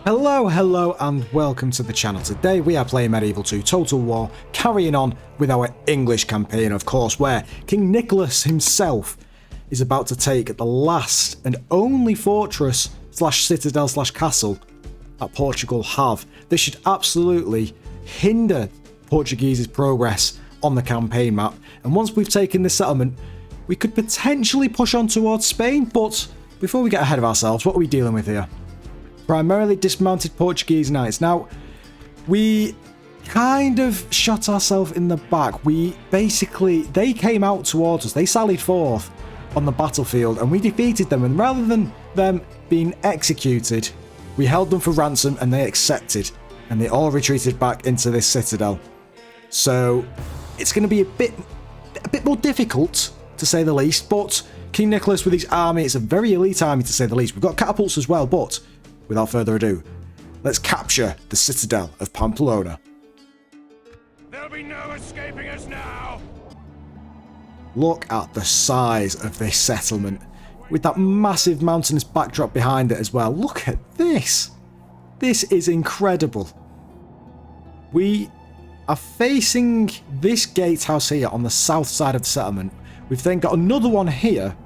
Hello and welcome to the channel. Today we are playing Medieval 2 Total War, carrying on with our English campaign, of course, where King Nicholas himself is about to take the last and only fortress slash citadel slash castle that Portugal have. This should absolutely hinder Portuguese's progress on the campaign map, and once we've taken this settlement, we could potentially push on towards Spain. But before we get ahead of ourselves, what are we dealing with here? Primarily dismounted Portuguese knights. Now, we kind of shot ourselves in the back. They came out towards us. They sallied forth on the battlefield and we defeated them. And rather than them being executed, we held them for ransom and they accepted. And they all retreated back into this citadel. So it's going to be a bit more difficult, to say the least. But King Nicholas with his army, it's a very elite army to say the least. We've got catapults as well, but without further ado, let's capture the Citadel of Pamplona. There'll be no escaping us now! Look at the size of this settlement, with that massive mountainous backdrop behind it as well. Look at this! This is incredible. We are facing this gatehouse here on the south side of the settlement. We've then got another one here,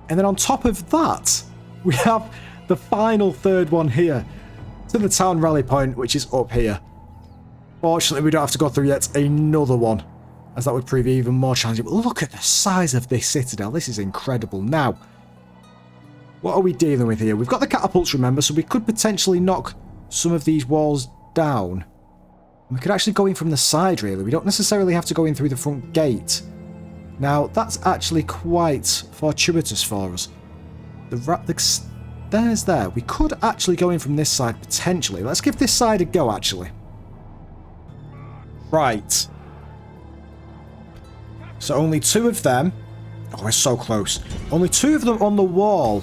and then on top of that, we have the final third one here to the town rally point, which is up here. Fortunately, we don't have to go through yet another one, as that would prove even more challenging. But look at the size of this citadel. This is incredible. Now, what are we dealing with here? We've got the catapults, remember, so we could potentially knock some of these walls down. We could actually go in from the side, really. We don't necessarily have to go in through the front gate. Now, that's actually quite fortuitous for us. The stairs there. We could actually go in from this side, potentially. Let's give this side a go, actually. Right. So only two of them. Oh, we're so close. Only two of them on the wall.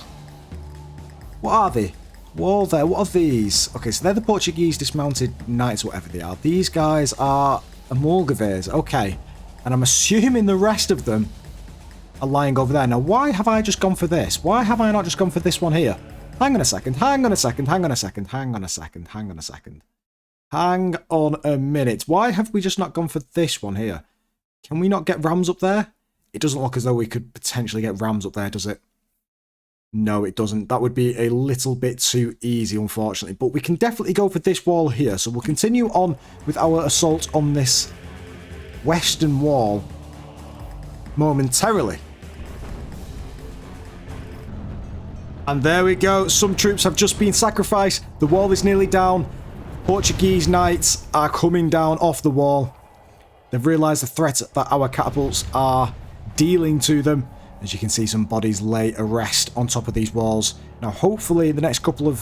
What are they? Wall there. What are these? Okay, so they're the Portuguese dismounted knights, whatever they are. These guys are invaders. Okay. And I'm assuming the rest of them are lying over there. Now, why have I just gone for this? Why have I not just gone for this one here? Hang on a second, hang on a second, hang on a second, hang on a second, hang on a second. Hang on a minute. Why have we just not gone for this one here? Can we not get rams up there? It doesn't look as though we could potentially get rams up there, does it? No, it doesn't. That would be a little bit too easy, unfortunately. But we can definitely go for this wall here. So we'll continue on with our assault on this western wall momentarily. And there we go. Some troops have just been sacrificed. The wall is nearly down. Portuguese knights are coming down off the wall. They've realised the threat that our catapults are dealing to them. As you can see, some bodies lay arrest on top of these walls. Now, hopefully, in the next couple of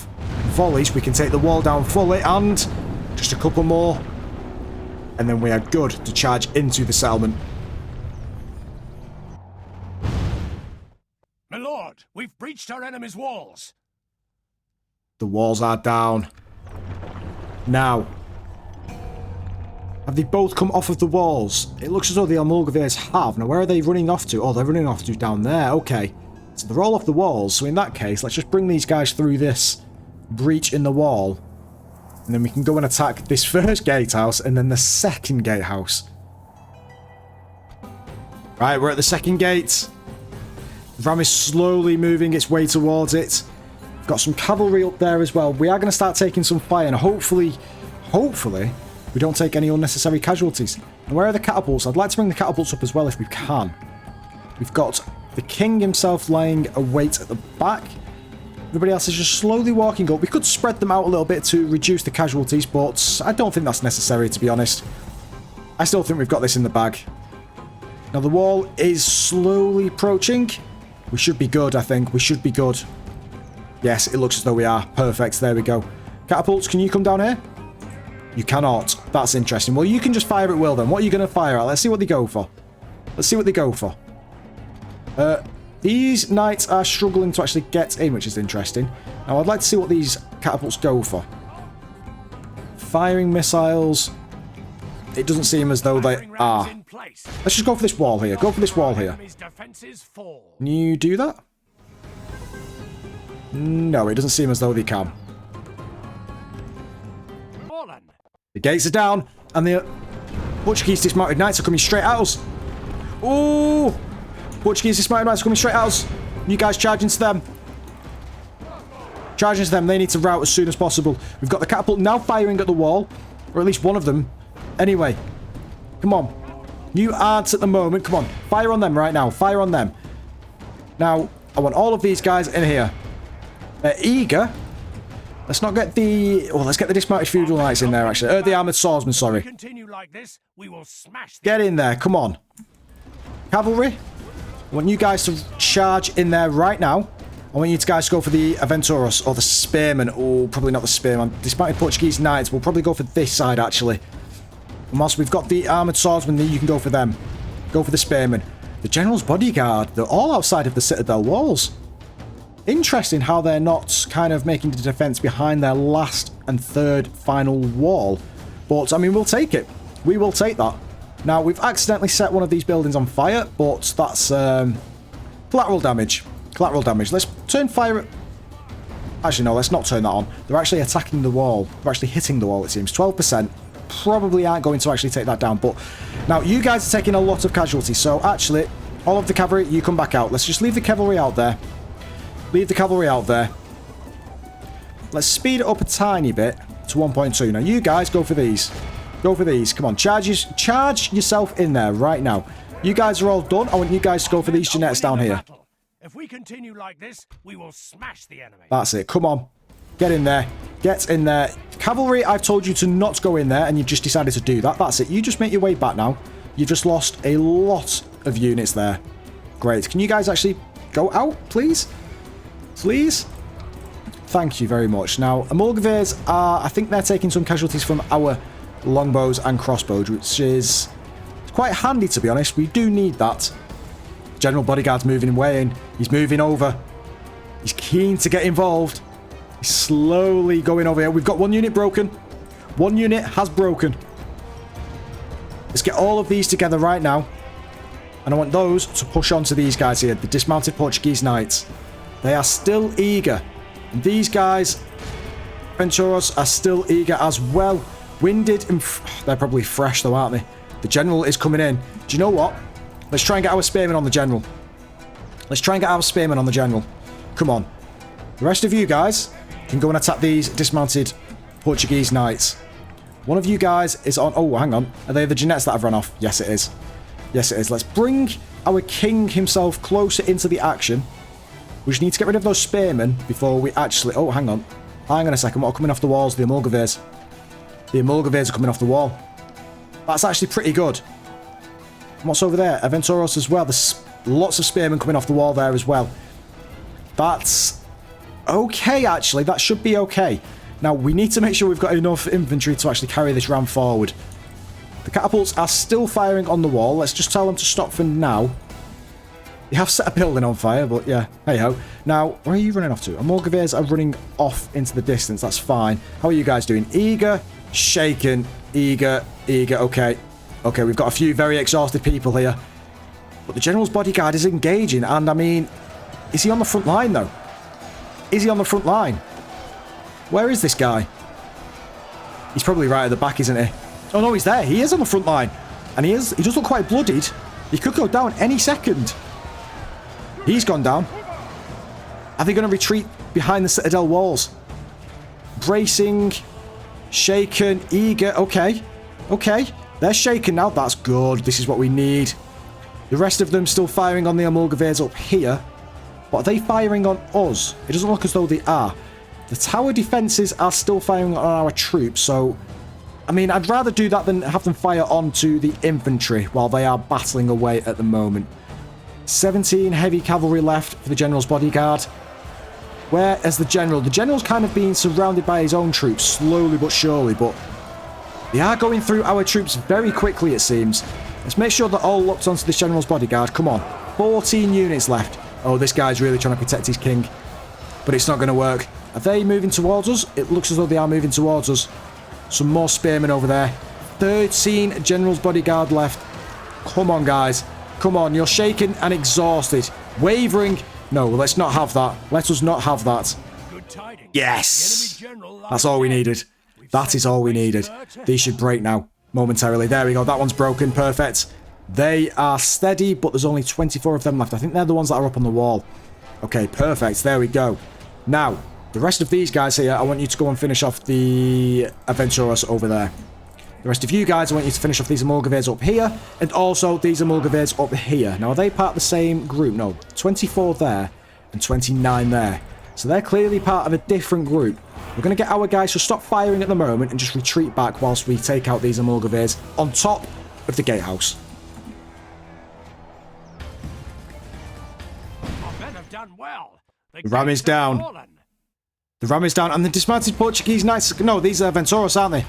volleys, we can take the wall down fully. And just a couple more. And then we are good to charge into the settlement. My lord, we've breached our enemy's walls. The walls are down. Now, have they both come off of the walls? It looks as though the invaders have. Now, where are they running off to? Oh, they're running off to down there. Okay. So they're all off the walls. So in that case, let's just bring these guys through this breach in the wall. And then we can go and attack this first gatehouse and then the second gatehouse. Right, we're at the second gate. The ram is slowly moving its way towards it. We've got some cavalry up there as well. We are going to start taking some fire, and hopefully, we don't take any unnecessary casualties. And where are the catapults? I'd like to bring the catapults up as well if we can. We've got the king himself lying await at the back. Everybody else is just slowly walking up. We could spread them out a little bit to reduce the casualties, but I don't think that's necessary, to be honest. I still think we've got this in the bag. Now, the wall is slowly approaching. We should be good, I think. We should be good. Yes, it looks as though we are. Perfect. There we go. Catapults, can you come down here? You cannot. That's interesting. Well, you can just fire at will then. What are you going to fire at? Let's see what they go for. Let's see what they go for. These knights are struggling to actually get in, which is interesting. Now, I'd like to see what these catapults go for. Firing missiles. It doesn't seem as though they are. Let's just go for this wall here. Go for this wall here. Can you do that? No, it doesn't seem as though they can. The gates are down, and the Portuguese dismounted knights are coming straight at us. Ooh! Portuguese dismounted knights are coming straight at us. You guys charge into them. Charge into them. They need to rout as soon as possible. We've got the catapult now firing at the wall. Or at least one of them. Anyway. Come on. New ads at the moment. Come on. Fire on them right now. Fire on them. Now, I want all of these guys in here. They're eager. Let's not get the... Oh, let's get the dismounted feudal knights in there, actually. The armored swordsmen, sorry. Continue like this, we will smash Get in there. Come on. Cavalry. I want you guys to charge in there right now. I want you guys to go for the Aventuros or the Spearmen. Oh, probably not the Spearmen. Dismounted Portuguese Knights. We'll probably go for this side, actually. And whilst we've got the Armoured Swordsmen, then you can go for them. Go for the Spearmen. The General's Bodyguard. They're all outside of the Citadel walls. Interesting how they're not kind of making the defense behind their last and third final wall. But, I mean, we'll take it. We will take that. Now, we've accidentally set one of these buildings on fire, but that's collateral damage. Collateral damage. Let's turn fire... Actually, no, let's not turn that on. They're actually attacking the wall. They're actually hitting the wall, it seems. 12%. Probably aren't going to actually take that down. But now, you guys are taking a lot of casualties. So, actually, all of the cavalry, you come back out. Let's just leave the cavalry out there. Leave the cavalry out there. Let's speed it up a tiny bit to 1.2. Now, you guys go for these. Go for these. Come on, charge yourself in there right now. You guys are all done. I want you guys to go for these Jeanettes down here. If we continue like this, we will smash the enemy. That's it. Come on. Get in there. Get in there. Cavalry, I've told you to not go in there, and you just decided to do that. That's it. You just make your way back now. You've just lost a lot of units there. Great. Can you guys actually go out, please? Please? Thank you very much. Now, Amulgavirs are... I think they're taking some casualties from our longbows and crossbows, which is quite handy, to be honest. We do need that. General Bodyguard's moving away in. He's moving over. He's keen to get involved. He's slowly going over here. We've got one unit broken. One unit has broken. Let's get all of these together right now. And I want those to push on to these guys here, the dismounted Portuguese Knights. They are still eager. And these guys, Venturos, are still eager as well. Winded and... They're probably fresh though, aren't they? The General is coming in. Do you know what? Let's try and get our Spearmen on the General. Let's try and get our Spearmen on the General. Come on. The rest of you guys can go and attack these dismounted Portuguese Knights. One of you guys is on... Oh, hang on. Are they the Jeanettes that have run off? Yes, it is. Yes, it is. Let's bring our king himself closer into the action. We just need to get rid of those Spearmen before we actually... Oh, hang on. Hang on a second. What are coming off the walls? The Amulgavirs. The Amulgavirs are coming off the wall. That's actually pretty good. What's over there? Aventuros as well. There's lots of Spearmen coming off the wall there as well. That's okay, actually. That should be okay. Now, we need to make sure we've got enough infantry to actually carry this ram forward. The catapults are still firing on the wall. Let's just tell them to stop for now. They have set a building on fire, but yeah, hey-ho. Now, where are you running off to? Amulgavirs are running off into the distance. That's fine. How are you guys doing? Eager, shaken, eager, eager. Okay. Okay, we've got a few very exhausted people here. But the General's Bodyguard is engaging, and I mean, is he on the front line, though? Is he on the front line? Where is this guy? He's probably right at the back, isn't he? Oh, no, he's there. He is on the front line. And he does look quite bloodied. He could go down any second. He's gone down. Are they going to retreat behind the Citadel walls? Bracing. Shaken. Eager. Okay. Okay. They're shaken now. That's good. This is what we need. The rest of them still firing on the Amulgavirs up here. But are they firing on us? It doesn't look as though they are. The tower defenses are still firing on our troops, so... I mean, I'd rather do that than have them fire onto the infantry while they are battling away at the moment. 17 heavy cavalry left for the General's Bodyguard. Where is the General? The General's kind of being surrounded by his own troops, slowly but surely, but... They are going through our troops very quickly, it seems. Let's make sure they're all locked onto this General's Bodyguard. Come on. 14 units left. Oh, this guy's really trying to protect his king. But it's not going to work. Are they moving towards us? It looks as though they are moving towards us. Some more Spearmen over there. 13 General's Bodyguard left. Come on, guys. Come on. You're shaken and exhausted. Wavering. No, let's not have that. Let us not have that. Good tidings. Yes. That's all we needed. That is all we needed. These should break now, momentarily. There we go. That one's broken. Perfect. They are steady, but there's only 24 of them left. I think they're the ones that are up on the wall. Okay, perfect. There we go. Now, the rest of these guys here, I want you to go and finish off the Aventurers over there. The rest of you guys, I want you to finish off these Amulgavirs up here, and also these Amulgavirs up here. Now, are they part of the same group? No, 24 there, and 29 there. So they're clearly part of a different group. We're going to get our guys to stop firing at the moment and just retreat back whilst we take out these Amulgavirs on top of the gatehouse. Done well. The ram is down. The ram is down, and the dismounted Portuguese knights. No, these are Aventuros, aren't they?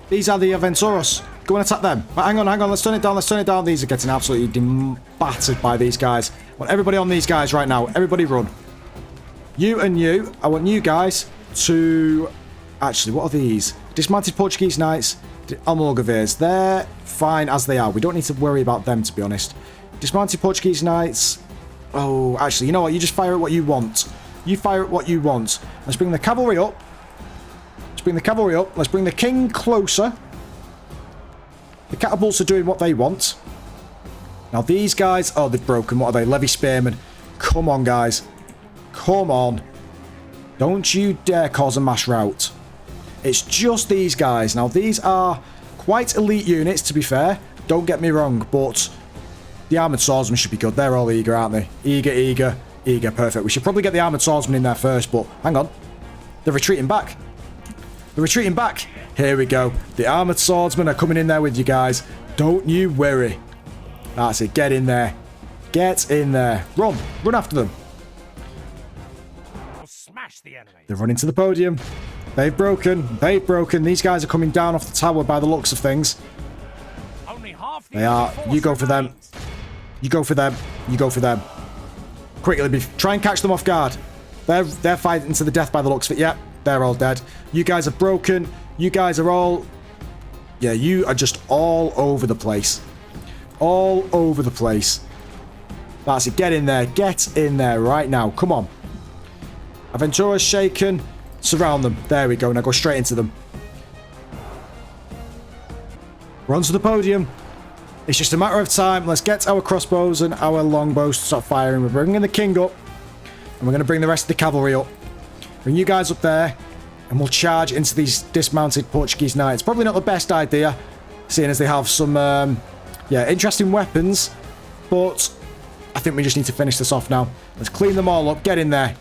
These are the Aventuros. Go and attack them. But hang on. Let's turn it down. Let's turn it down. These are getting absolutely battered by these guys. I want everybody on these guys right now. Everybody run. You and you. I want you guys to... Actually, what are these? Dismounted Portuguese knights. Amulgavirs. They're fine as they are. We don't need to worry about them, to be honest. Dismounted Portuguese knights... Oh, actually, you know what? You just fire at what you want. You fire at what you want. Let's bring the cavalry up. Let's bring the cavalry up. Let's bring the king closer. The catapults are doing what they want. Now, these guys... Oh, they've broken. What are they? Levy spearmen. Come on, guys. Come on. Don't you dare cause a mass rout. It's just these guys. Now, these are quite elite units, to be fair. Don't get me wrong, but... The armoured swordsmen should be good. They're all eager, aren't they? Eager. Perfect. We should probably get the armoured swordsmen in there first, but hang on. They're retreating back. Here we go. The armoured swordsmen are coming in there with you guys. Don't you worry. That's it. Get in there. Get in there. Run. Run after them. We'll smash the enemy. They're running to the podium. They've broken. These guys are coming down off the tower by the looks of things. Only half the They are. You go for them. You go for them. Quickly, try and catch them off guard. They're fighting to the death by the looks of it. Yep, they're all dead. You guys are broken. You guys are all... Yeah, you are just all over the place. All over the place. That's it. Get in there. Get in there right now. Come on. Aventura's shaken. Surround them. There we go. Now go straight into them. We're onto the podium. It's just a matter of time. Let's get our crossbows and our longbows to stop firing. We're bringing the king up. And we're going to bring the rest of the cavalry up. Bring you guys up there. And we'll charge into these dismounted Portuguese knights. Probably not the best idea. Seeing as they have some, interesting weapons. But I think we just need to finish this off now. Let's clean them all up. Get in there.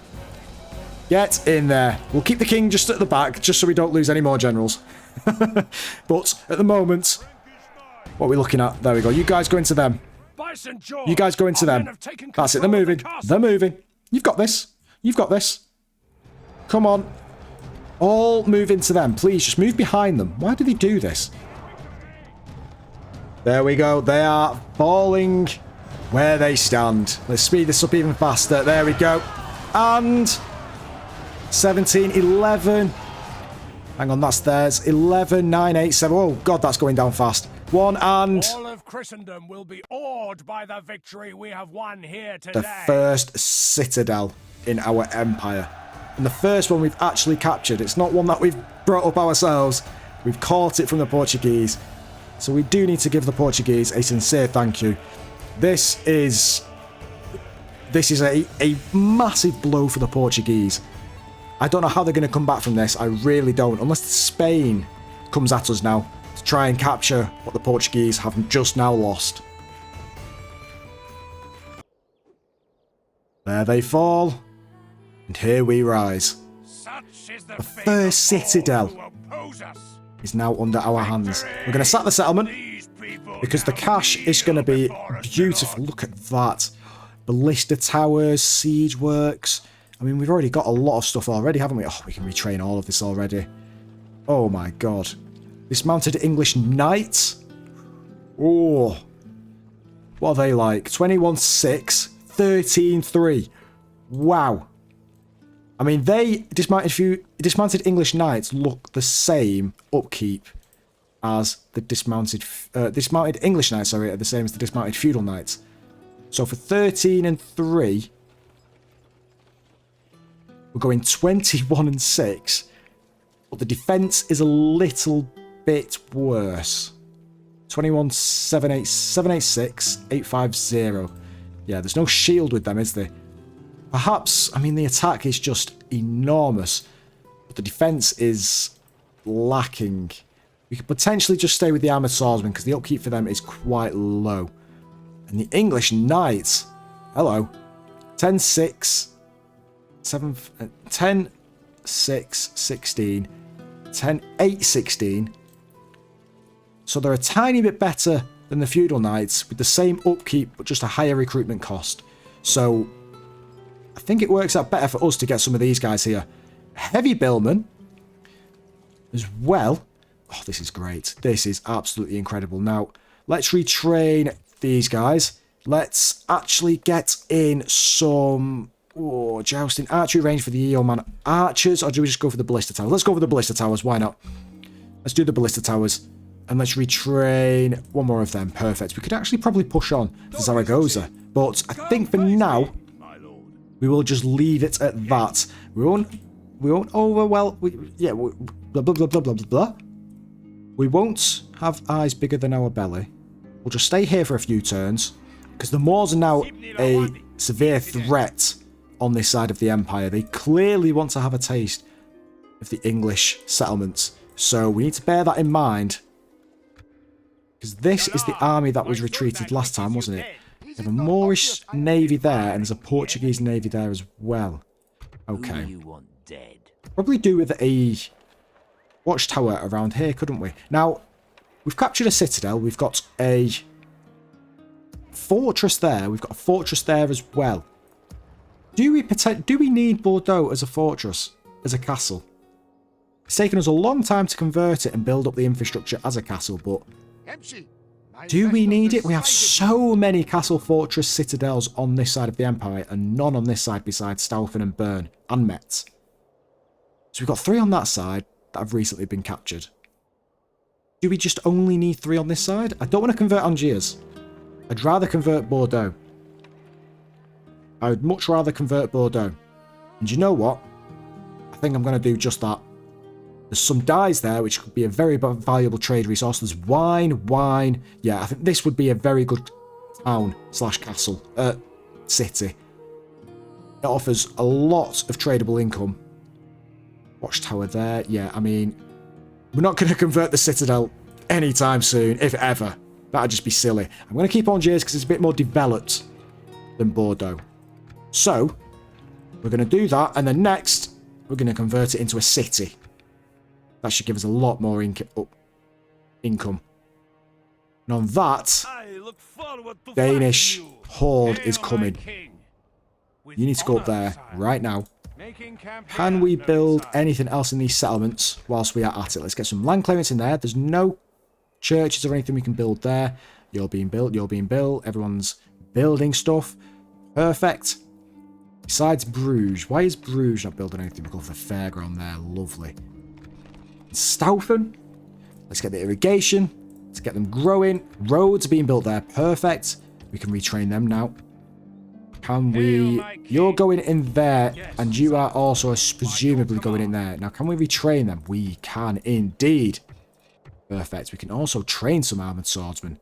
Get in there. We'll keep the king just at the back. Just so we don't lose any more generals. But at the moment... What are we looking at? There we go. You guys go into them. You guys go into them. That's it. They're moving. They're moving. You've got this. You've got this. Come on. All move into them. Please, just move behind them. Why do they do this? There we go. They are falling where they stand. Let's speed this up even faster. There we go. And 17, 11. Hang on, that's theirs. 11, 9, 8, 7. Oh, God, that's going down fast. 1 and... All of Christendom will be awed by the victory we have won here today. The first citadel in our empire. And the first one we've actually captured. It's not one that we've brought up ourselves. We've caught it from the Portuguese. So we do need to give the Portuguese a sincere thank you. This is a massive blow for the Portuguese. I don't know how they're going to come back from this. I really don't. Unless Spain comes at us now to try and capture what the Portuguese have just now lost. There they fall. And here we rise. Such is the first citadel is now under our hands. We're going to sack the settlement because the cash is going to be beautiful. Look at that. Ballista towers, siege works. I mean, we've already got a lot of stuff already, haven't we? Oh, we can retrain all of this already. Oh my god. Dismounted English knights. Oh. What are they like? 21-6, 13-3. Wow. I mean, dismounted English knights look the same upkeep as the dismounted English knights, sorry, are the same as the dismounted feudal knights. So for 13-3, we're going 21-6. But the defense is a little bit worse. 21, 786, 850. Yeah, there's no shield with them, is there? Perhaps, I mean, the attack is just enormous. But the defense is lacking. We could potentially just stay with the armored swordsmen because the upkeep for them is quite low. And the English knights, hello, 10, 6, 7, 10, 6, 16, 10, 8, 16. So they're a tiny bit better than the feudal knights with the same upkeep but just a higher recruitment cost. So I think it works out better for us to get some of these guys here. Heavy billmen as well. Oh, this is great. This is absolutely incredible. Now, let's retrain these guys. Let's actually get in some jousting archery range for the Eoman archers, or do we just go for the ballista towers? Let's go for the ballista towers. Why not? Let's do the ballista towers. And let's retrain one more of them. Perfect. We could actually probably push on to Zaragoza. But I think for now, we will just leave it at that. We won't blah, blah, blah, blah, blah, blah. We won't have eyes bigger than our belly. We'll just stay here for a few turns. Because the Moors are now a severe threat on this side of the Empire. They clearly want to have a taste of the English settlements. So we need to bear that in mind. Because this is the army that was retreated last time, wasn't it? They have a Moorish navy there, and there's a Portuguese navy there as well. Okay. Probably do with a watchtower around here, couldn't we? Now, we've captured a citadel. We've got a fortress there. We've got a fortress there as well. Do we need Bordeaux as a fortress, as a castle? It's taken us a long time to convert it and build up the infrastructure as a castle, but do we need it? We have so many castle fortress citadels on this side of the Empire and none on this side besides Staufen and Bern and Metz. So we've got 3 on that side that have recently been captured. Do we just only need 3 on this side? I don't want to convert Angers. I'd rather convert Bordeaux. I would much rather convert Bordeaux. And you know what? I think I'm going to do just that. There's some dyes there, which could be a very valuable trade resource. There's wine. Yeah, I think this would be a very good town / castle. City. It offers a lot of tradable income. Watchtower there. Yeah, I mean, we're not going to convert the Citadel anytime soon, if ever. That'd just be silly. I'm going to keep Angers because it's a bit more developed than Bordeaux. So, we're going to do that, and then next, we're going to convert it into a city. That should give us a lot more income. And on that, Danish horde is coming. You need to go up there right now. Can we build anything else in these settlements whilst we are at it? Let's get some land clearance in there. There's no churches or anything we can build there. You're being built. Everyone's building stuff. Perfect. Besides Bruges. Why is Bruges not building anything? We'll go for the fairground there. Lovely. Staufen. Let's get the irrigation. Let's get them growing. Roads are being built there. Perfect. We can retrain them now. Can we... You're going in there, and you are also presumably going in there. Now, can we retrain them? We can indeed. Perfect. We can also train some armoured swordsmen.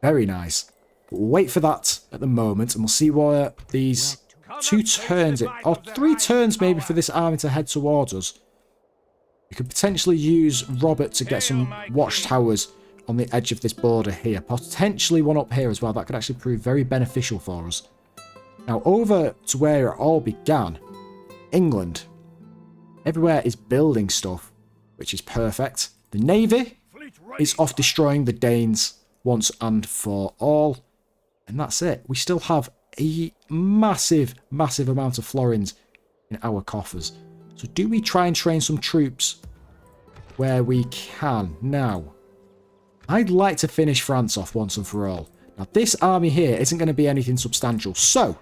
Very nice. But we'll wait for that at the moment, and we'll see where these 2 turns... or 3 turns maybe for this army to head towards us. We could potentially use Robert to get some watchtowers on the edge of this border here. Potentially one up here as well. That could actually prove very beneficial for us. Now, over to where it all began, England. Everywhere is building stuff, which is perfect. The Navy is off destroying the Danes once and for all. And that's it. We still have a massive amount of florins in our coffers. So do we try and train some troops where we can? Now, I'd like to finish France off once and for all. Now, this army here isn't going to be anything substantial. So,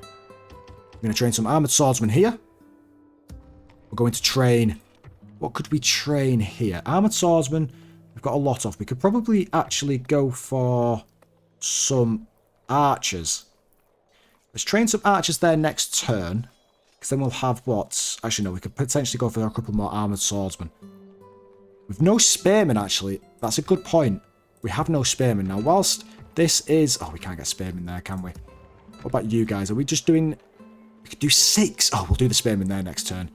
we're going to train some armoured swordsmen here. We're going to train... What could we train here? Armoured swordsmen, we've got a lot of. We could probably actually go for some archers. Let's train some archers there next turn. Because then we'll have what? Actually, no, we could potentially go for a couple more armoured swordsmen. With no spearmen, actually. That's a good point. We have no spearmen. Now, whilst this is... Oh, we can't get spearmen there, can we? What about you guys? Are we just doing... We could do 6. Oh, we'll do the spearmen there next turn.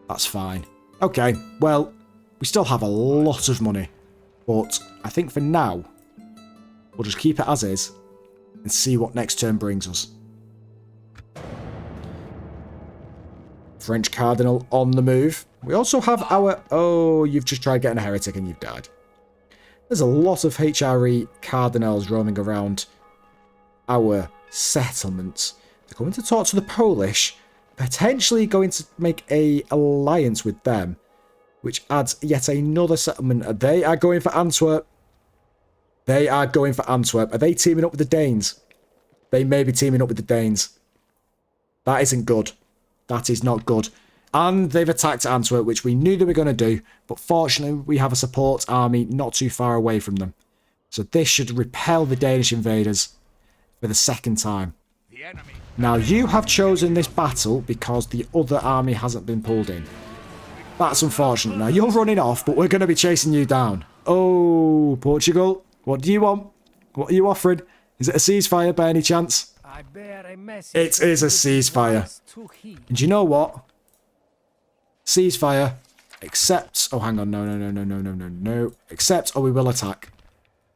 That's fine. Okay, well, we still have a lot of money. But I think for now, we'll just keep it as is and see what next turn brings us. French Cardinal on the move. We also have our... Oh, you've just tried getting a heretic and you've died. There's a lot of HRE Cardinals roaming around our settlements. They're going to talk to the Polish, potentially going to make an alliance with them, which adds yet another settlement. They are going for Antwerp. They are going for Antwerp. Are they teaming up with the Danes? They may be teaming up with the Danes. That isn't good. That is not good. And they've attacked Antwerp, which we knew they were going to do. But fortunately, we have a support army not too far away from them. So this should repel the Danish invaders for the second time. Now, you have chosen this battle because the other army hasn't been pulled in. That's unfortunate. Now, you're running off, but we're going to be chasing you down. Oh, Portugal. What do you want? What are you offering? Is it a ceasefire by any chance? It is a ceasefire. And you know what? Ceasefire. Accept. Oh, hang on. No. Accept or we will attack.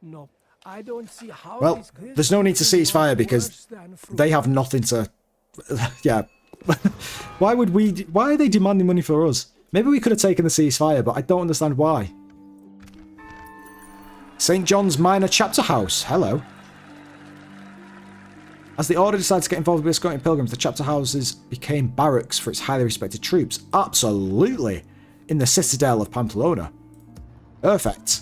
No, I don't see how. Well, there's no need to ceasefire because they have nothing to... Yeah. Why are they demanding money for us? Maybe we could have taken the ceasefire, but I don't understand why. St. John's Minor Chapter House. Hello. As the Order decided to get involved with escorting pilgrims, the chapter houses became barracks for its highly respected troops. Absolutely! In the Citadel of Pamplona. Perfect.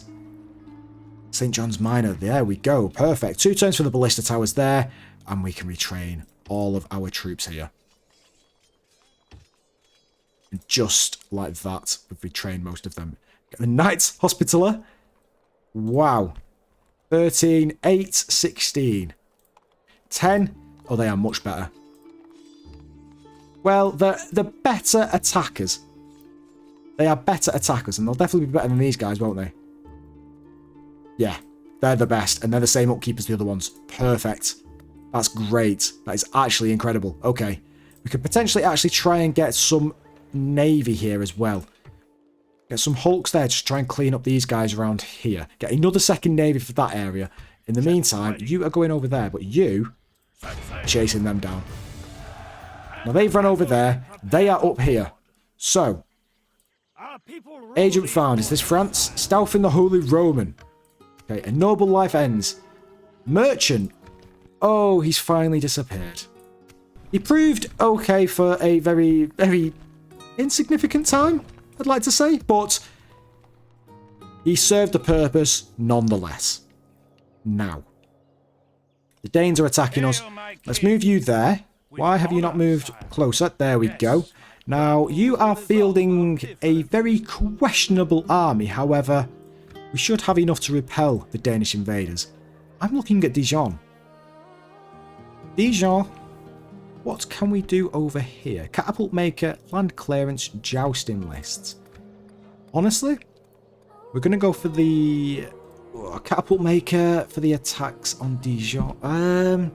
St. John's Minor, there we go. Perfect. 2 turns for the ballista towers there, and we can retrain all of our troops here. And just like that, we've retrained most of them. The Knights Hospitaller. Wow. 13, 8, 16. 10. Oh, they are much better. Well, they're better attackers. They are better attackers, and they'll definitely be better than these guys, won't they? Yeah, they're the best, and they're the same upkeep as the other ones. Perfect. That's great. That is actually incredible. Okay. We could potentially actually try and get some navy here as well. Get some hulks there, just try and clean up these guys around here. Get another second navy for that area. In the meantime, you are going over there, but you are chasing them down. Now, they've run over there. They are up here. So, agent found. Is this France? Stealth in the Holy Roman. Okay, a noble life ends. Merchant. Oh, he's finally disappeared. He proved okay for a very, very insignificant time, I'd like to say, but he served a purpose nonetheless. Now, the Danes are attacking us. Let's move you there. Why have you not moved closer? There we go. Now, you are fielding a very questionable army. However, we should have enough to repel the Danish invaders. I'm looking at Dijon. Dijon, what can we do over here? Catapult maker, land clearance, jousting lists. Honestly, we're going to go for the catapult maker for the attacks on Dijon.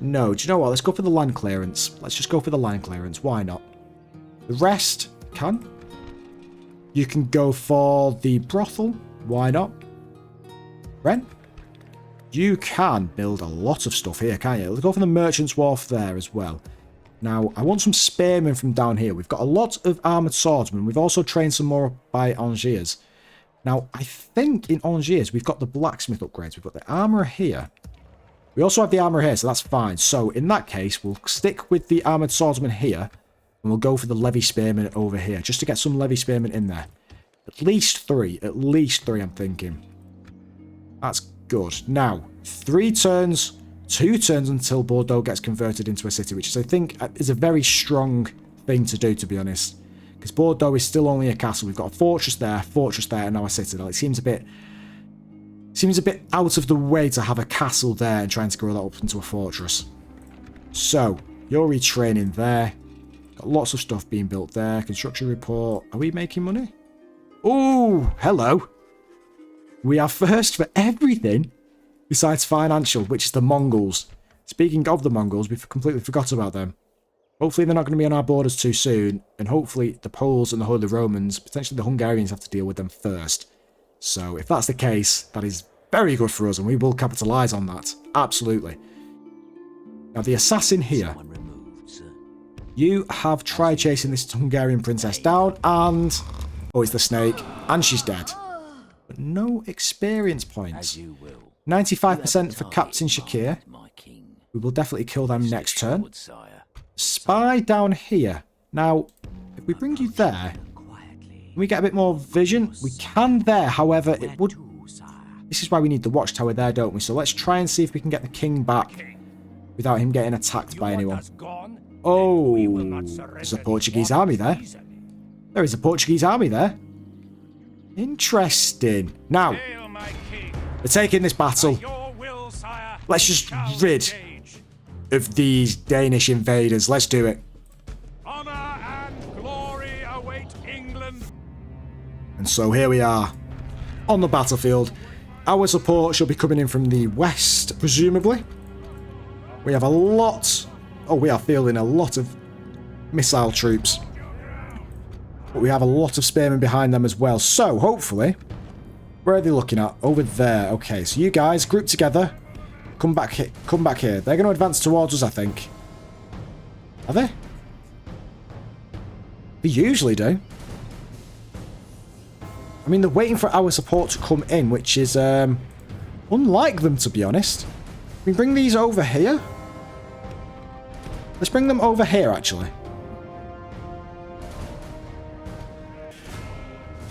No, do you know what? Let's go for the land clearance. Let's just go for the land clearance. Why not? The rest can. You can go for the brothel. Why not? Ren? You can build a lot of stuff here, can't you? Let's go for the Merchant's Wharf there as well. Now, I want some spearmen from down here. We've got a lot of armoured swordsmen. We've also trained some more by Angers. Now, I think in Angers, we've got the blacksmith upgrades. We've got the armourer here. We also have the armourer here, so that's fine. So, in that case, we'll stick with the armoured swordsman here. And we'll go for the levy spearmen over here, just to get some levy spearmen in there. At least 3. At least 3, I'm thinking. That's good. Now, 3 turns, 2 turns until Bordeaux gets converted into a city, which is, I think, is a very strong thing to do, to be honest. Because Bordeaux is still only a castle. We've got a fortress there, and now a citadel. It seems a bit out of the way to have a castle there and trying to grow that up into a fortress. So, you're retraining there. Got lots of stuff being built there. Construction report. Are we making money? Oh, hello. We are first for everything besides financial, which is the Mongols. Speaking of the Mongols, we've completely forgot about them. Hopefully they're not going to be on our borders too soon, and hopefully the Poles and the Holy Romans, potentially the Hungarians, have to deal with them first. So if that's the case, that is very good for us, and we will capitalise on that. Absolutely. Now the assassin here. You have tried chasing this Hungarian princess down, and... oh, it's the snake, and she's dead. But no experience points. 95% for Captain Shakir. We will definitely kill them next turn. Spy down here. Now, if we bring you there, can we get a bit more vision? We can there, however, it would... this is why we need the watchtower there, don't we? So let's try and see if we can get the king back without him getting attacked by anyone. Oh, there's a Portuguese army there. There is a Portuguese army there. Interesting. Now, we're taking this battle. Let's just rid of these Danish invaders. Let's do it. Honor and glory await England. And so here we are on the battlefield. Our support shall be coming in from the west, presumably. We have a lot... oh, we are fielding a lot of missile troops. But we have a lot of spearmen behind them as well. So, hopefully... where are they looking at? Over there. Okay, so you guys, group together. Come back here. Come back here. They're going to advance towards us, I think. Are they? They usually do. I mean, they're waiting for our support to come in, which is unlike them, to be honest. We bring these over here. Let's bring them over here, actually.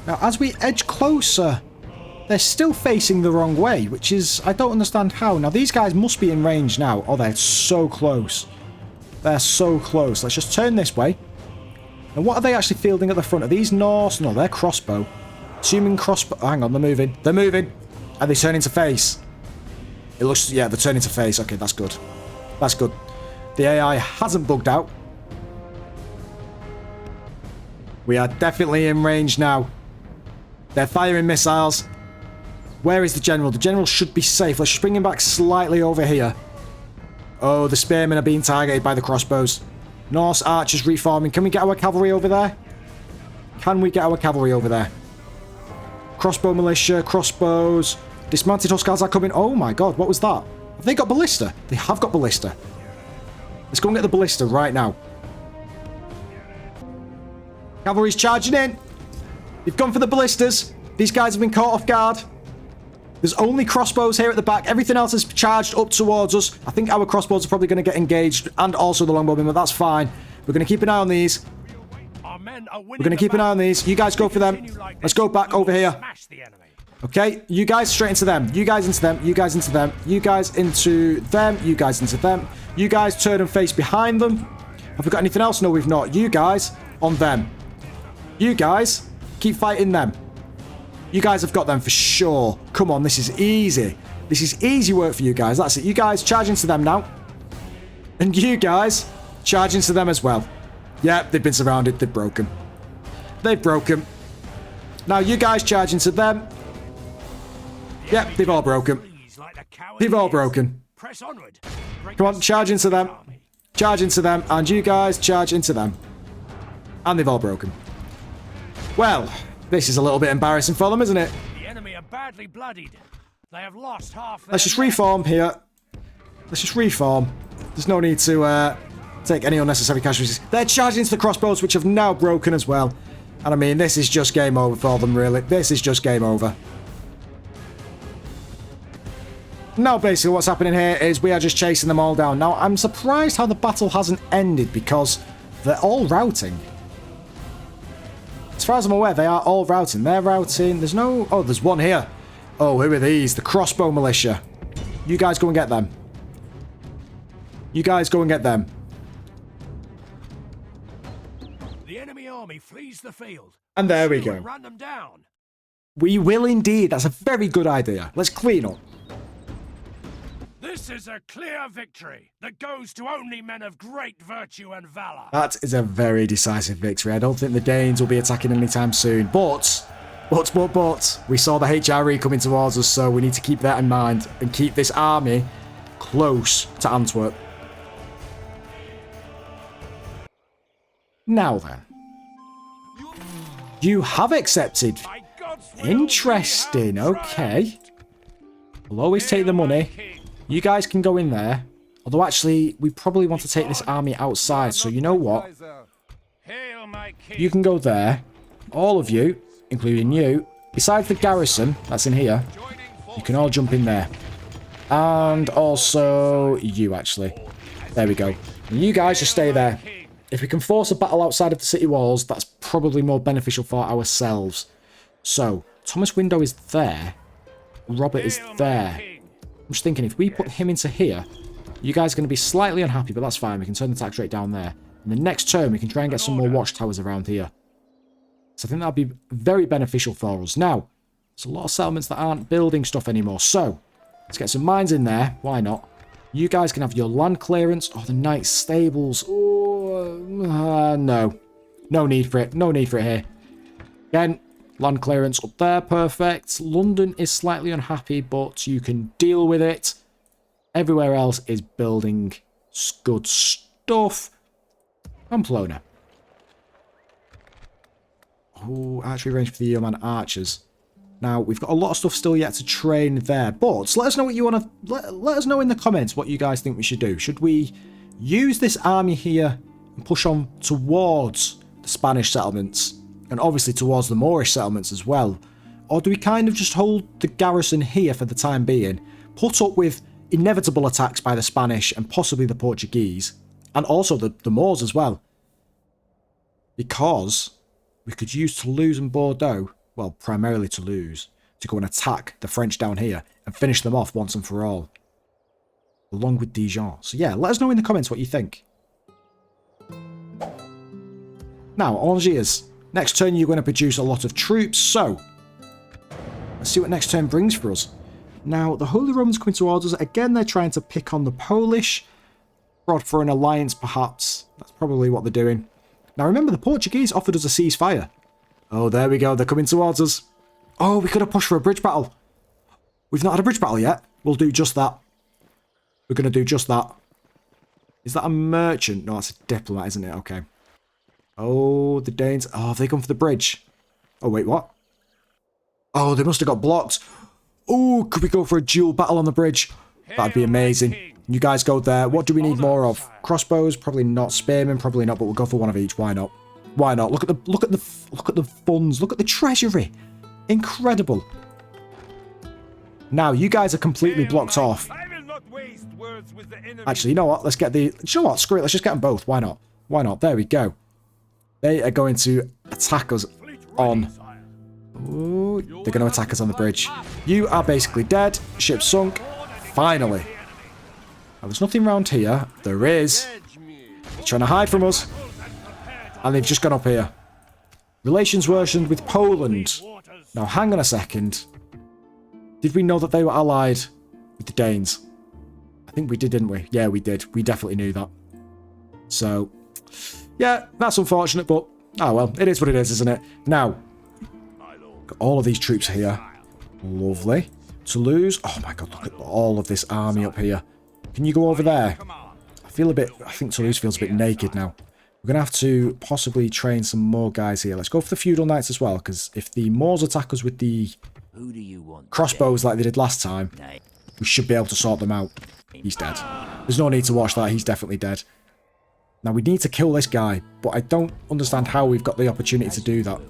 Now, as we edge closer, they're still facing the wrong way, which is... I don't understand how. Now, these guys must be in range now. Oh, they're so close. They're so close. Let's just turn this way. And what are they actually fielding at the front? Are these Norse? No, they're crossbow. Assuming crossbow... oh, hang on, they're moving. They're moving. Are they turning to face? It looks... yeah, they're turning to face. Okay, that's good. That's good. The AI hasn't bugged out. We are definitely in range now. They're firing missiles. Where is the general? The general should be safe. Let's just bring him back slightly over here. Oh, the spearmen are being targeted by the crossbows. Norse archers reforming. Can we get our cavalry over there? Can we get our cavalry over there? Crossbow militia, crossbows. Dismounted Hussars are coming. Oh my god, what was that? Have they got ballista? They have got ballista. Let's go and get the ballista right now. Cavalry's charging in. They've gone for the ballistas. These guys have been caught off guard. There's only crossbows here at the back. Everything else is charged up towards us. I think our crossbows are probably going to get engaged, and also the longbowmen, but that's fine. We're going to keep an eye on these. We're going to keep an eye on these. You guys go for them. Let's go back over here. Okay, you guys straight into them. You guys into them. You guys into them. You guys into them. You guys into them. You guys turn and face behind them. Have we got anything else? No, we've not. You guys on them. You guys keep fighting them. You guys have got them for sure. Come on, this is easy. This is easy work for you guys. That's it. You guys charge into them now. And you guys charge into them as well. Yeah, they've been surrounded. They've broken. They've broken. Now you guys charge into them. Yep, they've all broken. They've all broken. Come on, charge into them. Charge into them. And you guys charge into them. And they've all broken. Well... this is a little bit embarrassing for them, isn't it? The enemy are badly bloodied. They have lost half their... let's just reform here. Let's just reform. There's no need to take any unnecessary casualties. They're charging into the crossbows, which have now broken as well. And I mean, this is just game over for them, really. This is just game over. Now, basically, what's happening here is we are just chasing them all down. Now, I'm surprised how the battle hasn't ended, because they're all routing. As far as I'm aware, they are all routing. They're routing. There's no... oh, there's one here. Oh, who are these? The crossbow militia. You guys go and get them. You guys go and get them. The enemy army flees the field. And there we go. Run them down. We will indeed. That's a very good idea. Let's clean up. This is a clear victory that goes to only men of great virtue and valor. That is a very decisive victory. I don't think the Danes will be attacking anytime soon. But, we saw the HRE coming towards us, so we need to keep that in mind and keep this army close to Antwerp. Now then. You have accepted. Interesting, okay. We'll always take the money. You guys can go in there. Although, actually, we probably want to take this army outside. So, you know what? You can go there. All of you, including you, besides the garrison that's in here, you can all jump in there. And also you, actually. There we go. And you guys just stay there. If we can force a battle outside of the city walls, that's probably more beneficial for ourselves. So, Thomas Window is there. Robert is there. I'm just thinking, if we put him into here, you guys are going to be slightly unhappy, but that's fine. We can turn the tax rate down there. And the next turn, we can try and get some more watchtowers around here. So I think that'll be very beneficial for us. Now, there's a lot of settlements that aren't building stuff anymore. So, let's get some mines in there. Why not? You guys can have your land clearance. Oh, the Knights Stables. Oh, no. No need for it. No need for it here. Again, land clearance up there. Perfect. London is slightly unhappy, but you can deal with it. Everywhere else is building good stuff. Pamplona. Oh, archery range for the Yeoman archers. Now, we've got a lot of stuff still yet to train there, but let us know what you want to... Let us know in the comments what you guys think we should do. Should we use this army here and push on towards the Spanish settlements, and obviously towards the Moorish settlements as well? Or do we kind of just hold the garrison here for the time being, put up with inevitable attacks by the Spanish and possibly the Portuguese, and also the Moors as well? Because we could use Toulouse and Bordeaux, well, primarily Toulouse, to go and attack the French down here and finish them off once and for all, along with Dijon. So yeah, let us know in the comments what you think. Now, Angers. Next turn, you're going to produce a lot of troops, so let's see what next turn brings for us. Now, the Holy Romans coming towards us. Again, they're trying to pick on the Polish. Prod for an alliance, perhaps. That's probably what they're doing. Now, remember, the Portuguese offered us a ceasefire. Oh, there we go. They're coming towards us. Oh, we could have pushed for a bridge battle. We've not had a bridge battle yet. We'll do just that. We're going to do just that. Is that a merchant? No, that's a diplomat, isn't it? Okay. Oh, the Danes. Oh, have they gone for the bridge? Oh, wait, what? Oh, they must have got blocked. Oh, could we go for a dual battle on the bridge? That'd be amazing. You guys go there. What do we need more of? Crossbows? Probably not. Spearmen? Probably not, but we'll go for one of each. Why not? Why not? Look at the funds. Look at the treasury. Incredible. Now, you guys are completely blocked off. Actually, you know what? Let's get the... You know what? Screw it. Let's just get them both. Why not? Why not? There we go. They are going to attack us on... Ooh, they're going to attack us on the bridge. You are basically dead. Ship sunk. Finally. Now, there's nothing around here. There is. They're trying to hide from us. And they've just gone up here. Relations worsened with Poland. Now, hang on a second. Did we know that they were allied with the Danes? I think we did, didn't we? Yeah, we did. We definitely knew that. So, yeah, that's unfortunate, but, oh well, it is what it is, isn't it? Now, got all of these troops here. Lovely. Toulouse. Oh my god, look at all of this army up here. Can you go over there? I think Toulouse feels a bit naked now. We're going to have to possibly train some more guys here. Let's go for the feudal knights as well, because if the Moors attack us with the crossbows like they did last time, we should be able to sort them out. He's dead. There's no need to watch that. He's definitely dead. Now, we need to kill this guy, but I don't understand how we've got the opportunity to do that.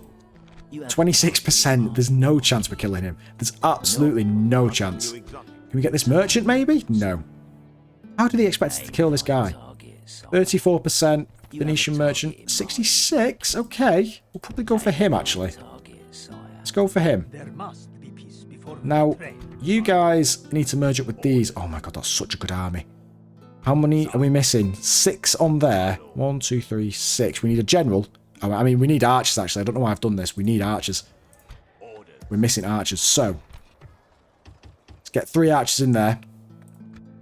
26%. There's no chance we're killing him. There's absolutely no chance. Can we get this merchant, maybe? No. How do they expect us to kill this guy? 34%. Venetian merchant. 66? Okay. We'll probably go for him, actually. Let's go for him. Now, you guys need to merge up with these. Oh my god, that's such a good army. How many are we missing? 6 on there. 1, 2, 3, 6. We need a general. Oh, I mean, we need archers, actually. I don't know why I've done this. We need archers. We're missing archers. So, let's get 3 archers in there.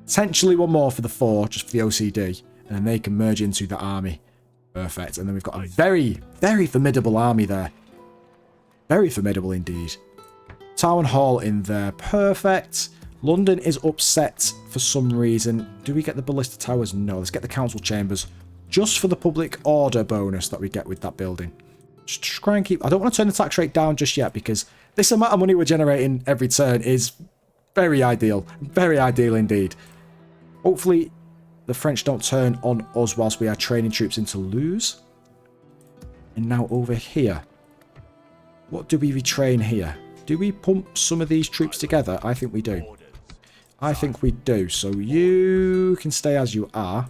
Potentially one more for the 4, just for the OCD. And then they can merge into the army. Perfect. And then we've got a very, very formidable army there. Very formidable indeed. Town Hall in there. Perfect. London is upset for some reason. Do we get the ballista towers? No. Let's get the council chambers. Just for the public order bonus that we get with that building. Just try and keep... I don't want to turn the tax rate down just yet because this amount of money we're generating every turn is very ideal. Very ideal indeed. Hopefully the French don't turn on us whilst we are training troops in Toulouse. And now over here. What do we retrain here? Do we pump some of these troops together? I think we do. I think we do. So you can stay as you are.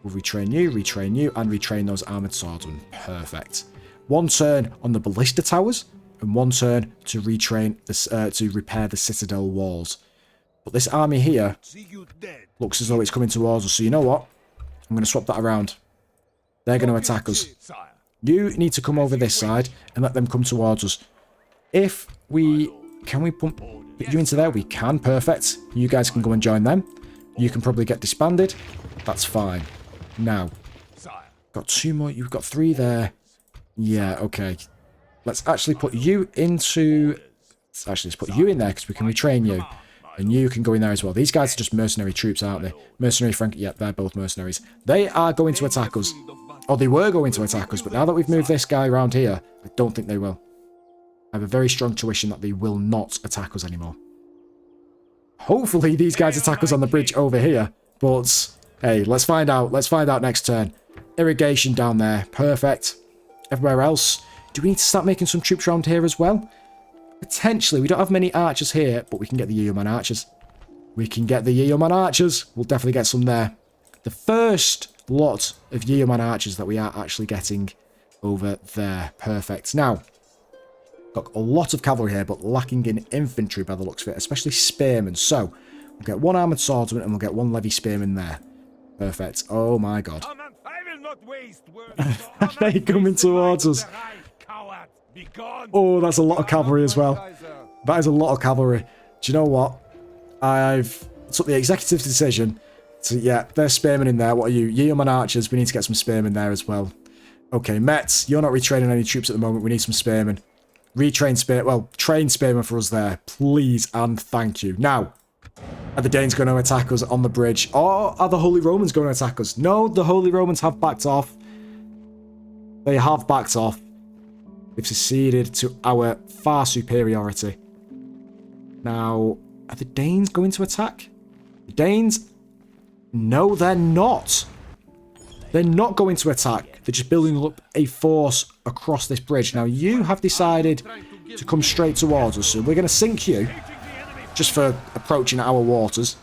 We'll retrain you, and retrain those armoured swordsmen. Perfect. 1 turn on the ballista towers, and 1 turn to retrain this, to repair the Citadel walls. But this army here looks as though it's coming towards us. So you know what? I'm going to swap that around. They're going to attack us. You need to come over this side and let them come towards us. If we... Can we pump you into there? We can. Perfect. You guys can go and join them. You can probably get disbanded. That's fine. Now, got 2 more. You've got 3 there. Yeah, okay. Let's actually put you into... Let's put you in there because we can retrain you. And you can go in there as well. These guys are just mercenary troops, aren't they? Mercenary Frank... Yeah, they're both mercenaries. They are going to attack us. Or they were going to attack us, but now that we've moved this guy around here, I don't think they will. I have a very strong tuition that they will not attack us anymore. Hopefully these guys attack us on the bridge over here. But, hey, let's find out. Let's find out next turn. Irrigation down there. Perfect. Everywhere else. Do we need to start making some troops around here as well? Potentially. We don't have many archers here, but we can get the Yeoman archers. We can get the Yeoman archers. We'll definitely get some there. The first lot of Yeoman archers that we are actually getting over there. Perfect. Now, got a lot of cavalry here, but lacking in infantry by the looks of it, especially spearmen. So, we'll get 1 armoured swordsman and we'll get 1 levy spearman there. Perfect. Oh my god. They're coming towards us. Oh, that's a lot of cavalry as well. That is a lot of cavalry. Do you know what? I've took the executive decision to, yeah, there's spearmen in there. What are you? Yeoman archers. We need to get some spearmen there as well. Okay, Mets, you're not retraining any troops at the moment. We need some spearmen. Retrain spear, well, train spearmen for us there. Please and thank you. Now, are the Danes going to attack us on the bridge? Or are the Holy Romans going to attack us? No, the Holy Romans have backed off. They have backed off. They've seceded to our far superiority. Now, are the Danes going to attack? The Danes? No, they're not. They're not going to attack. They're just building up a force across this bridge. Now, you have decided to come straight towards us, so we're going to sink you just for approaching our waters.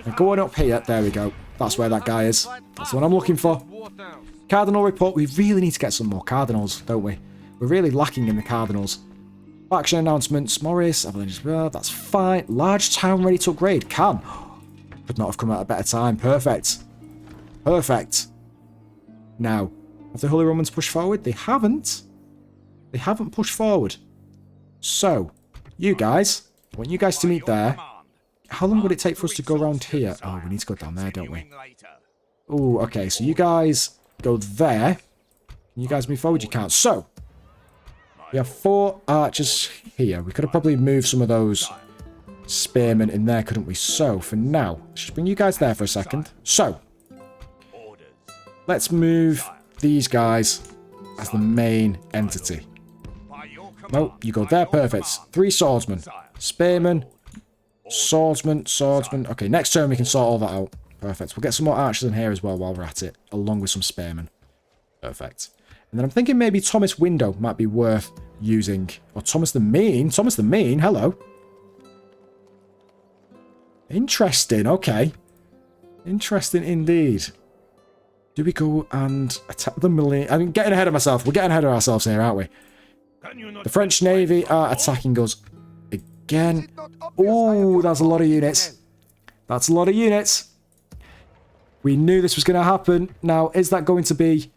And going up here, there we go. That's where that guy is. That's what I'm looking for. Cardinal report. We really need to get some more cardinals, don't we? We're really lacking in the cardinals. Faction announcements. Morris, Avalanche, that's fine. Large town ready to upgrade. Can. Could not have come at a better time. Perfect. Perfect. Now, have the Holy Romans pushed forward? They haven't. They haven't pushed forward. So, you guys, I want you guys to meet there. How long would it take for us to go around here? Oh, we need to go down there, don't we? Oh, okay, so you guys go there. Can you guys move forward? You can't. So, we have 4 archers here. We could have probably moved some of those spearmen in there, couldn't we? So, for now, let's just bring you guys there for a second. So, let's move these guys as the main entity. No, you go there. Perfect. 3 swordsmen. Spearmen. Swordsman. Swordsman. Okay, next turn we can sort all that out. Perfect. We'll get some more archers in here as well while we're at it, along with some spearmen. Perfect. And then I'm thinking maybe Thomas Window might be worth using. Or Thomas the Mean. Thomas the Mean. Hello. Interesting. Okay. Interesting indeed. Do we go and attack the Millennium? I'm getting ahead of myself. We're getting ahead of ourselves here, aren't we? The French Navy are attacking us again. Oh, that's a lot of units. That's a lot of units. We knew this was going to happen. Now, is that going to be...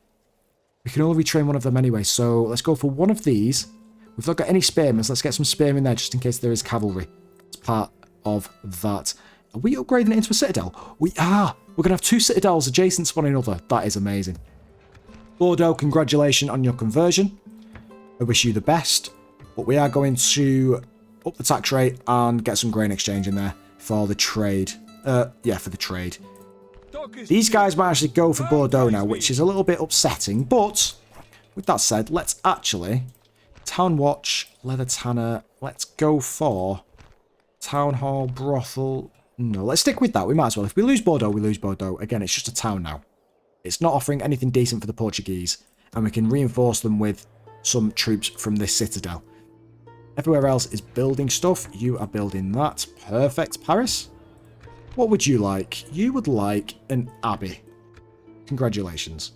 We can only retrain one of them anyway, so let's go for one of these. We've not got any spearmen, so let's get some spearmen there just in case there is cavalry. It's part of that. Are we upgrading it into a citadel? We are. We're going to have 2 citadels adjacent to one another. That is amazing. Bordeaux, congratulations on your conversion. I wish you the best. But we are going to up the tax rate and get some grain exchange in there for the trade. Yeah, for the trade. These guys might actually go for Bordeaux now, which is a little bit upsetting. But with that said, let's actually... Town Watch, Leather Tanner. Let's go for Town Hall, Brothel. No, let's stick with that. We might as well. If we lose Bordeaux, we lose Bordeaux. Again, it's just a town now. It's not offering anything decent for the Portuguese. And we can reinforce them with some troops from this citadel. Everywhere else is building stuff. You are building that. Perfect. Paris? What would you like? You would like an abbey. Congratulations.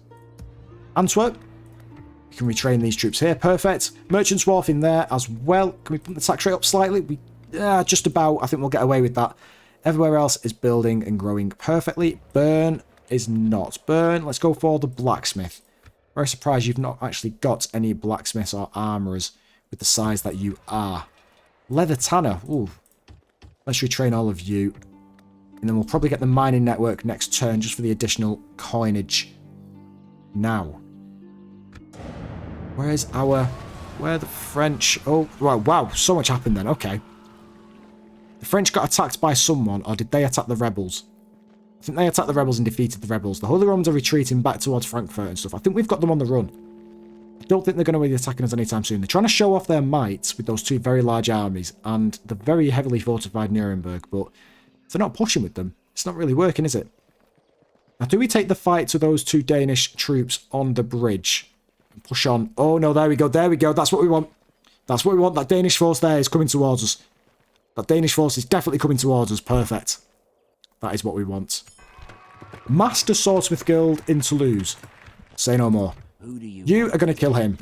Antwerp? We can retrain these troops here. Perfect. Merchant's Wharf in there as well. Can we put the tax rate up slightly? Just about. I think we'll get away with that. Everywhere else is building and growing perfectly. Burn is not. Burn. Let's go for the blacksmith. Very surprised you've not actually got any blacksmiths or armourers with the size that you are. Leather Tanner. Ooh. Let's retrain all of you. And then we'll probably get the mining network next turn just for the additional coinage. Now. Where are the French? Oh, wow, so much happened then. Okay. The French got attacked by someone, or did they attack the rebels? I think they attacked the rebels and defeated the rebels. The Holy Romans are retreating back towards Frankfurt and stuff. I think we've got them on the run. I don't think they're going to be attacking us anytime soon. They're trying to show off their might with those 2 very large armies and the very heavily fortified Nuremberg, but if they're not pushing with them, it's not really working, is it? Now, do we take the fight to those 2 Danish troops on the bridge? And push on. Oh, no, there we go. There we go. That's what we want. That's what we want. That Danish force there is coming towards us. That Danish force is definitely coming towards us. Perfect. That is what we want. Master Swordsmith Guild in Toulouse. Say no more. You are going to kill him.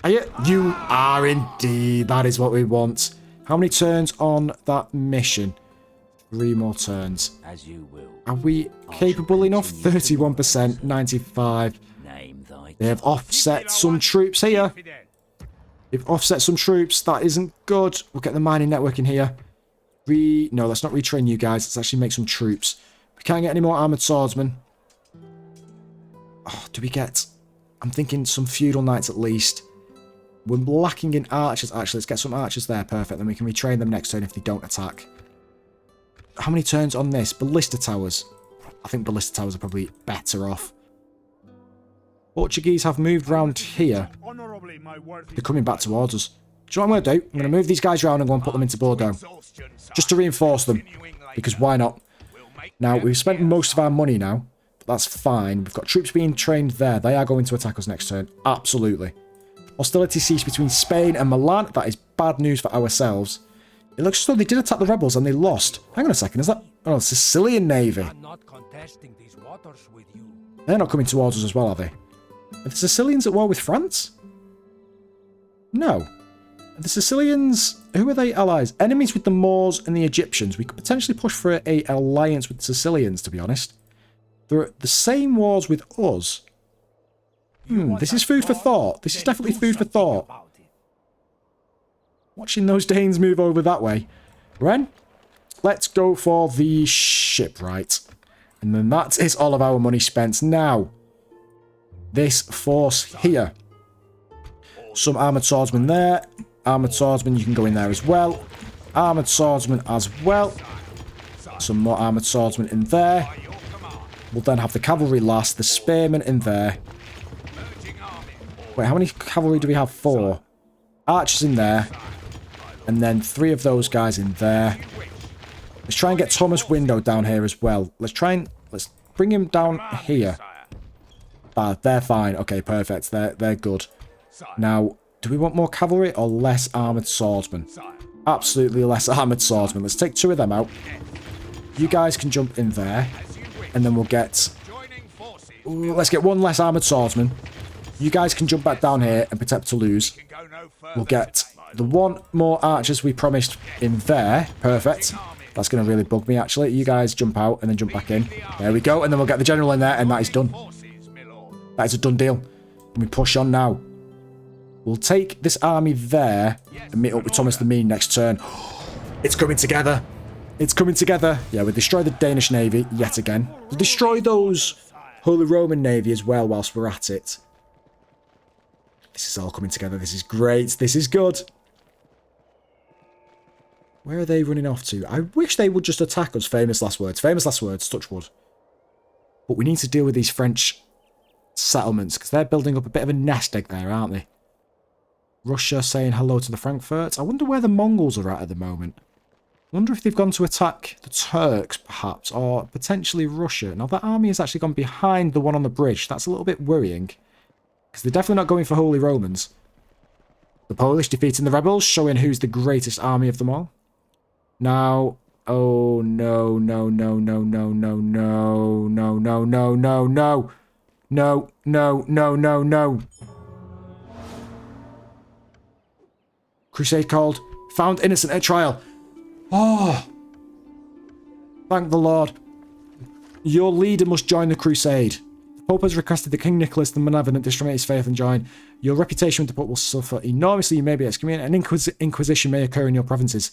Are you? You are indeed. That is what we want. How many turns on that mission? 3 more turns. As you will. Are we capable enough? 31%, 95. They have offset some troops here. They've offset some troops. That isn't good. We'll get the mining network in here. No, let's not retrain you guys. Let's actually make some troops. We can't get any more armoured swordsmen. Oh, do we get... I'm thinking some feudal knights at least. We're lacking in archers. Actually, let's get some archers there. Perfect. Then we can retrain them next turn if they don't attack. How many turns on this? Ballista towers. I think ballista towers are probably better off. Portuguese have moved round here. They're coming back towards us. Do you know what I'm going to do? I'm going to move these guys around and go and put them into Bordeaux. Just to reinforce them. Because why not? Now, we've spent most of our money now. But that's fine. We've got troops being trained there. They are going to attack us next turn. Absolutely. Hostility ceased between Spain and Milan. That is bad news for ourselves. It looks as though they did attack the rebels and they lost. Hang on a second. Is that... Oh, Sicilian Navy. They're not coming towards us as well, are they? Are the Sicilians at war with France? No. Are the Sicilians... Who are they allies? Enemies with the Moors and the Egyptians. We could potentially push for an alliance with the Sicilians, to be honest. They're at the same wars with us. This is food for thought. This is definitely food for thought. Watching those Danes move over that way. Ren, let's go for the shipwright. And then that is all of our money spent. Now, this force here. Some armoured swordsmen there. Armoured swordsmen, you can go in there as well. Armoured swordsmen as well. Some more armoured swordsmen in there. We'll then have the cavalry last. The spearmen in there. Wait, how many cavalry do we have? 4. Archers in there. And then 3 of those guys in there. Let's try and get Thomas Window down here as well. Let's bring him down here. They're fine. Okay, perfect. They're good. Now, do we want more cavalry or less armoured swordsmen? Absolutely less armoured swordsmen. Let's take 2 of them out. You guys can jump in there. And then we'll get... Ooh, let's get 1 less armoured swordsman. You guys can jump back down here and protect Toulouse. We'll get the 1 more archers we promised in there. Perfect. That's going to really bug me, actually. You guys jump out and then jump back in. There we go. And then we'll get the general in there, and that is done. That is a done deal. And we push on now. We'll take this army there and meet up with Thomas the Mean next turn. It's coming together. It's coming together. Yeah, we destroy the Danish navy yet again. We'll destroy those Holy Roman navy as well whilst we're at it. This is all coming together. This is great. This is good. Where are they running off to? I wish they would just attack us. Famous last words. Famous last words. Touch wood. But we need to deal with these French settlements because they're building up a bit of a nest egg there, aren't they? Russia saying hello to the Frankfurt. I wonder where the Mongols are at the moment. I wonder if they've gone to attack the Turks, perhaps, or potentially Russia. Now, that army has actually gone behind the one on the bridge. That's a little bit worrying because they're definitely not going for Holy Romans. The Polish defeating the rebels, showing who's the greatest army of them all. Now, oh no, no, no, no, no, no, no, no, no, no, no, no, no, no, no, no, no. Crusade called. Found innocent at trial. Oh, thank the Lord. Your leader must join the crusade. The Pope has requested that King Nicholas the Malevolent discriminate his faith and join. Your reputation with the Pope will suffer enormously. You may be excommunicated. An inquisition may occur in your provinces.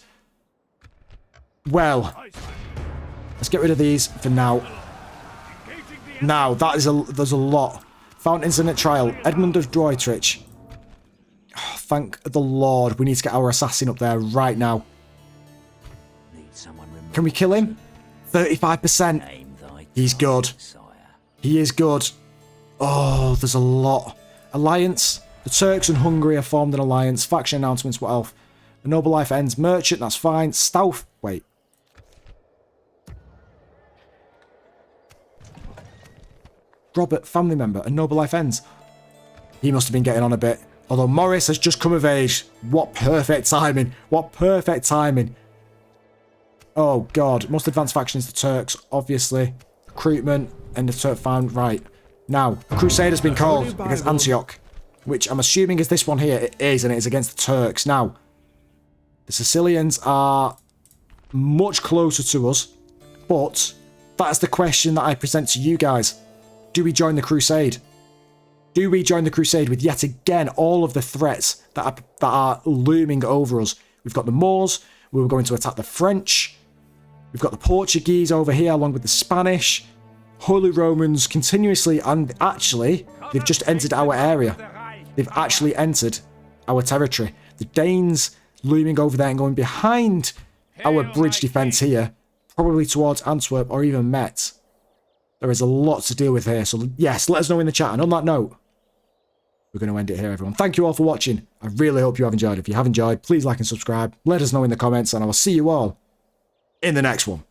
Well, let's get rid of these for now. Now, there's a lot. Found incident trial. Edmund of Deutrich. Oh, thank the Lord. We need to get our assassin up there right now. Can we kill him? 35%. He's good. He is good. Oh, there's a lot. Alliance. The Turks and Hungary have formed an alliance. Faction announcements. What else? A noble life ends. Merchant. That's fine. Stouth. Wait. Robert, family member. A noble life ends. He must have been getting on a bit. Although Morris has just come of age. What perfect timing. What perfect timing. Oh, God. Most advanced faction is the Turks, obviously. Recruitment and the Turk found. Right. Now, a crusade has been called against Antioch, which I'm assuming is this one here. It is, and it is against the Turks. Now, the Sicilians are much closer to us, but that's the question that I present to you guys. Do we join the crusade? Do we join the crusade with yet again all of the threats that are looming over us? We've got the Moors. We were going to attack the French. We've got the Portuguese over here along with the Spanish. Holy Romans continuously, and actually, they've just entered our area. They've actually entered our territory. The Danes looming over there and going behind our bridge defence here, probably towards Antwerp or even Metz. There is a lot to deal with here, so yes, let us know in the chat. And on that note, we're going to end it here, everyone. Thank you all for watching. I really hope you have enjoyed. If you have enjoyed, please like and subscribe. Let us know in the comments, and I will see you all in the next one.